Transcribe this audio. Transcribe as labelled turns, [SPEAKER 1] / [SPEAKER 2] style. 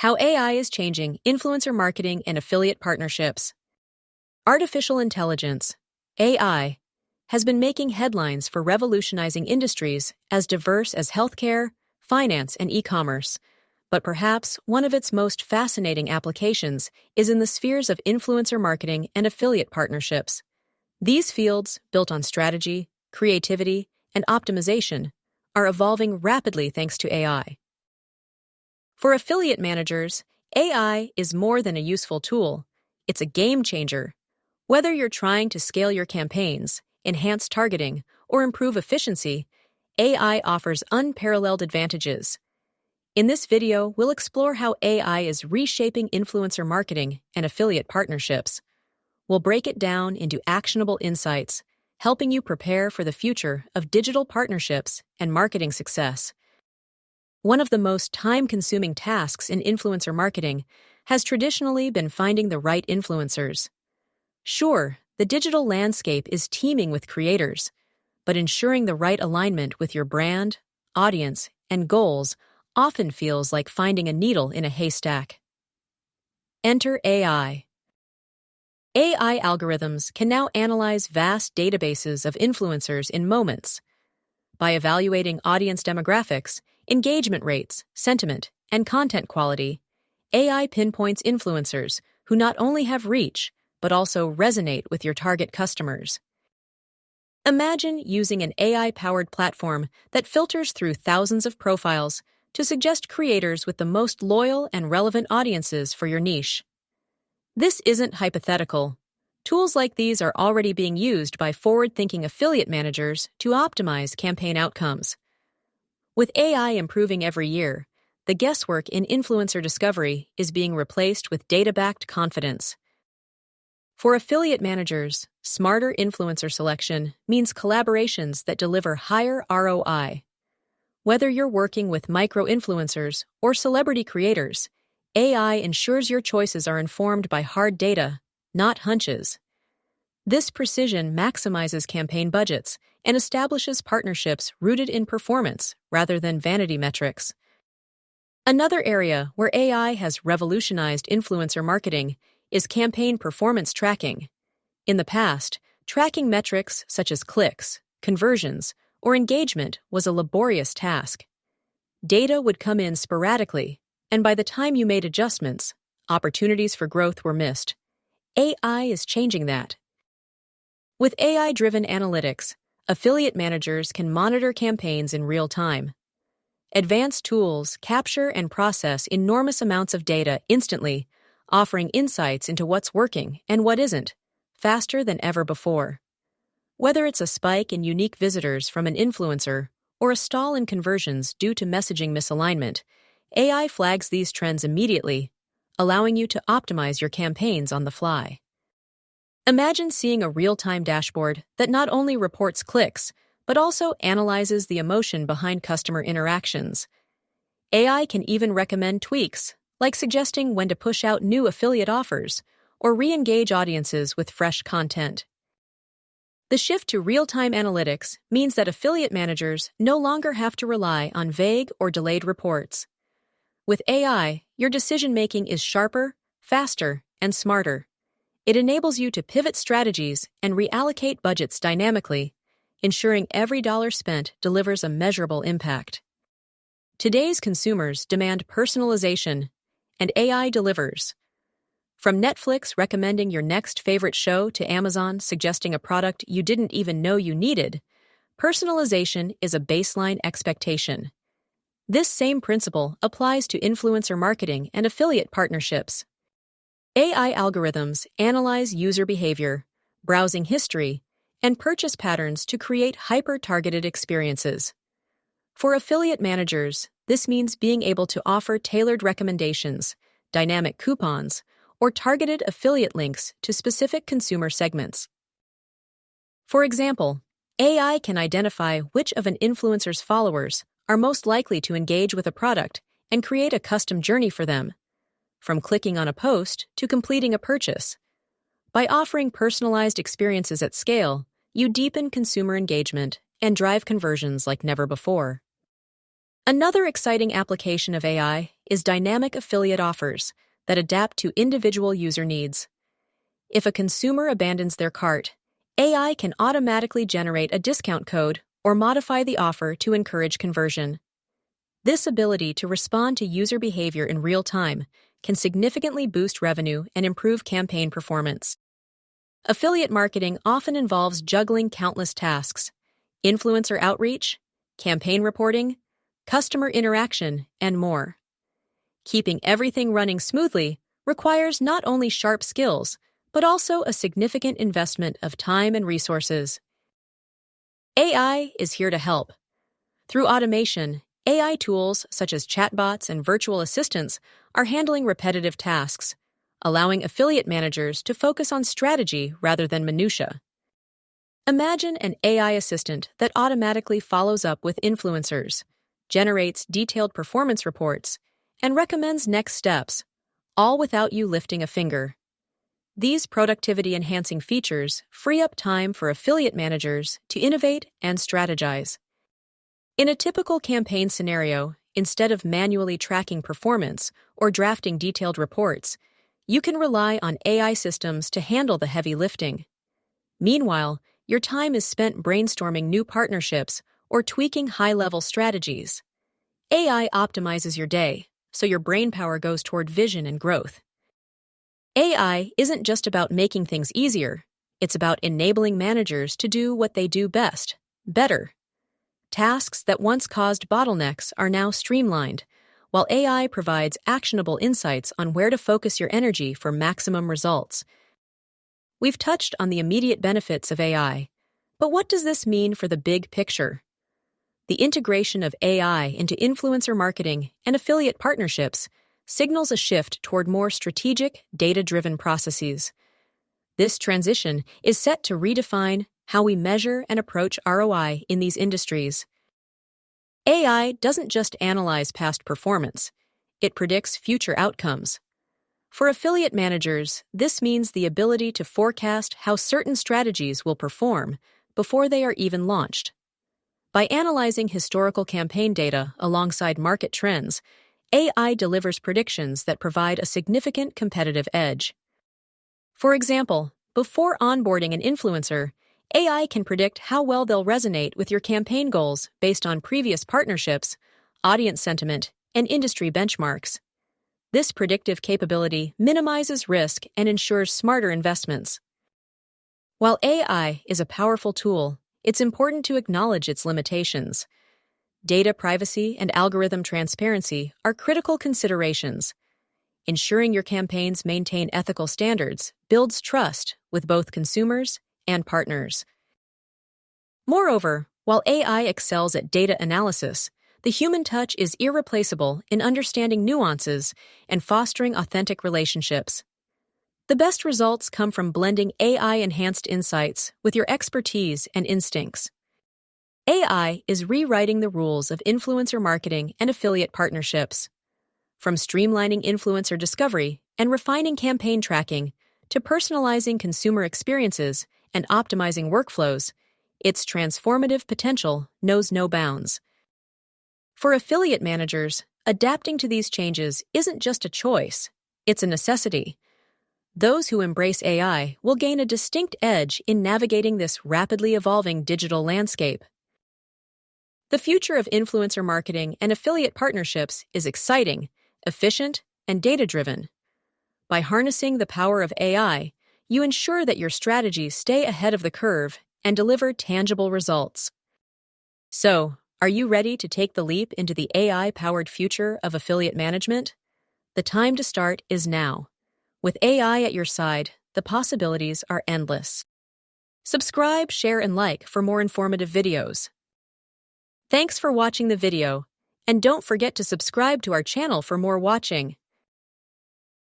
[SPEAKER 1] How AI is changing influencer marketing and affiliate partnerships. Artificial intelligence, AI, has been making headlines for revolutionizing industries as diverse as healthcare, finance, and e-commerce. But perhaps one of its most fascinating applications is in the spheres of influencer marketing and affiliate partnerships. These fields, built on strategy, creativity, and optimization, are evolving rapidly thanks to AI. For affiliate managers, AI is more than a useful tool. It's a game changer. Whether you're trying to scale your campaigns, enhance targeting, or improve efficiency, AI offers unparalleled advantages. In this video, we'll explore how AI is reshaping influencer marketing and affiliate partnerships. We'll break it down into actionable insights, helping you prepare for the future of digital partnerships and marketing success. One of the most time-consuming tasks in influencer marketing has traditionally been finding the right influencers. Sure, the digital landscape is teeming with creators, but ensuring the right alignment with your brand, audience, and goals often feels like finding a needle in a haystack. Enter AI. AI algorithms can now analyze vast databases of influencers in moments. By evaluating audience demographics, engagement rates, sentiment, and content quality, AI pinpoints influencers who not only have reach, but also resonate with your target customers. Imagine using an AI-powered platform that filters through thousands of profiles to suggest creators with the most loyal and relevant audiences for your niche. This isn't hypothetical. Tools like these are already being used by forward-thinking affiliate managers to optimize campaign outcomes. With AI improving every year, the guesswork in influencer discovery is being replaced with data-backed confidence. For affiliate managers, smarter influencer selection means collaborations that deliver higher ROI. Whether you're working with micro-influencers or celebrity creators, AI ensures your choices are informed by hard data, not hunches. This precision maximizes campaign budgets and establishes partnerships rooted in performance rather than vanity metrics. Another area where AI has revolutionized influencer marketing is campaign performance tracking. In the past, tracking metrics such as clicks, conversions, or engagement was a laborious task. Data would come in sporadically, and by the time you made adjustments, opportunities for growth were missed. AI is changing that. With AI-driven analytics, affiliate managers can monitor campaigns in real time. Advanced tools capture and process enormous amounts of data instantly, offering insights into what's working and what isn't, faster than ever before. Whether it's a spike in unique visitors from an influencer or a stall in conversions due to messaging misalignment, AI flags these trends immediately, allowing you to optimize your campaigns on the fly. Imagine seeing a real-time dashboard that not only reports clicks, but also analyzes the emotion behind customer interactions. AI can even recommend tweaks, like suggesting when to push out new affiliate offers or re-engage audiences with fresh content. The shift to real-time analytics means that affiliate managers no longer have to rely on vague or delayed reports. With AI, your decision-making is sharper, faster, and smarter. It enables you to pivot strategies and reallocate budgets dynamically, ensuring every dollar spent delivers a measurable impact. Today's consumers demand personalization, and AI delivers. From Netflix recommending your next favorite show to Amazon suggesting a product you didn't even know you needed, personalization is a baseline expectation. This same principle applies to influencer marketing and affiliate partnerships. AI algorithms analyze user behavior, browsing history, and purchase patterns to create hyper-targeted experiences. For affiliate managers, this means being able to offer tailored recommendations, dynamic coupons, or targeted affiliate links to specific consumer segments. For example, AI can identify which of an influencer's followers are most likely to engage with a product and create a custom journey for them, from clicking on a post to completing a purchase. By offering personalized experiences at scale, you deepen consumer engagement and drive conversions like never before. Another exciting application of AI is dynamic affiliate offers that adapt to individual user needs. If a consumer abandons their cart, AI can automatically generate a discount code or modify the offer to encourage conversion. This ability to respond to user behavior in real time can significantly boost revenue and improve campaign performance. Affiliate marketing often involves juggling countless tasks: influencer outreach, campaign reporting, customer interaction, and more. Keeping everything running smoothly requires not only sharp skills, but also a significant investment of time and resources. AI is here to help. Through automation, AI tools such as chatbots and virtual assistants are handling repetitive tasks, allowing affiliate managers to focus on strategy rather than minutia. Imagine an AI assistant that automatically follows up with influencers, generates detailed performance reports, and recommends next steps, all without you lifting a finger. These productivity-enhancing features free up time for affiliate managers to innovate and strategize. In a typical campaign scenario, instead of manually tracking performance or drafting detailed reports, you can rely on AI systems to handle the heavy lifting. Meanwhile, your time is spent brainstorming new partnerships or tweaking high-level strategies. AI optimizes your day, so your brainpower goes toward vision and growth. AI isn't just about making things easier, it's about enabling managers to do what they do best, better. Tasks that once caused bottlenecks are now streamlined, while AI provides actionable insights on where to focus your energy for maximum results. We've touched on the immediate benefits of AI, but what does this mean for the big picture? The integration of AI into influencer marketing and affiliate partnerships signals a shift toward more strategic, data-driven processes. This transition is set to redefine how we measure and approach ROI in these industries. AI doesn't just analyze past performance, it predicts future outcomes. For affiliate managers, this means the ability to forecast how certain strategies will perform before they are even launched. By analyzing historical campaign data alongside market trends, AI delivers predictions that provide a significant competitive edge. For example, before onboarding an influencer, AI can predict how well they'll resonate with your campaign goals based on previous partnerships, audience sentiment, and industry benchmarks. This predictive capability minimizes risk and ensures smarter investments. While AI is a powerful tool, it's important to acknowledge its limitations. Data privacy and algorithm transparency are critical considerations. Ensuring your campaigns maintain ethical standards builds trust with both consumers and partners. Moreover, while AI excels at data analysis, the human touch is irreplaceable in understanding nuances and fostering authentic relationships. The best results come from blending AI-enhanced insights with your expertise and instincts. AI is rewriting the rules of influencer marketing and affiliate partnerships. From streamlining influencer discovery and refining campaign tracking to personalizing consumer experiences and optimizing workflows, its transformative potential knows no bounds. For affiliate managers, adapting to these changes isn't just a choice, it's a necessity. Those who embrace AI will gain a distinct edge in navigating this rapidly evolving digital landscape. The future of influencer marketing and affiliate partnerships is exciting, efficient, and data-driven. By harnessing the power of AI, you ensure that your strategies stay ahead of the curve and deliver tangible results. So, are you ready to take the leap into the AI-powered future of affiliate management? The time to start is now. With AI at your side, the possibilities are endless. Subscribe, share, and like for more informative videos. Thanks for watching the video, and don't forget to subscribe to our channel for more watching.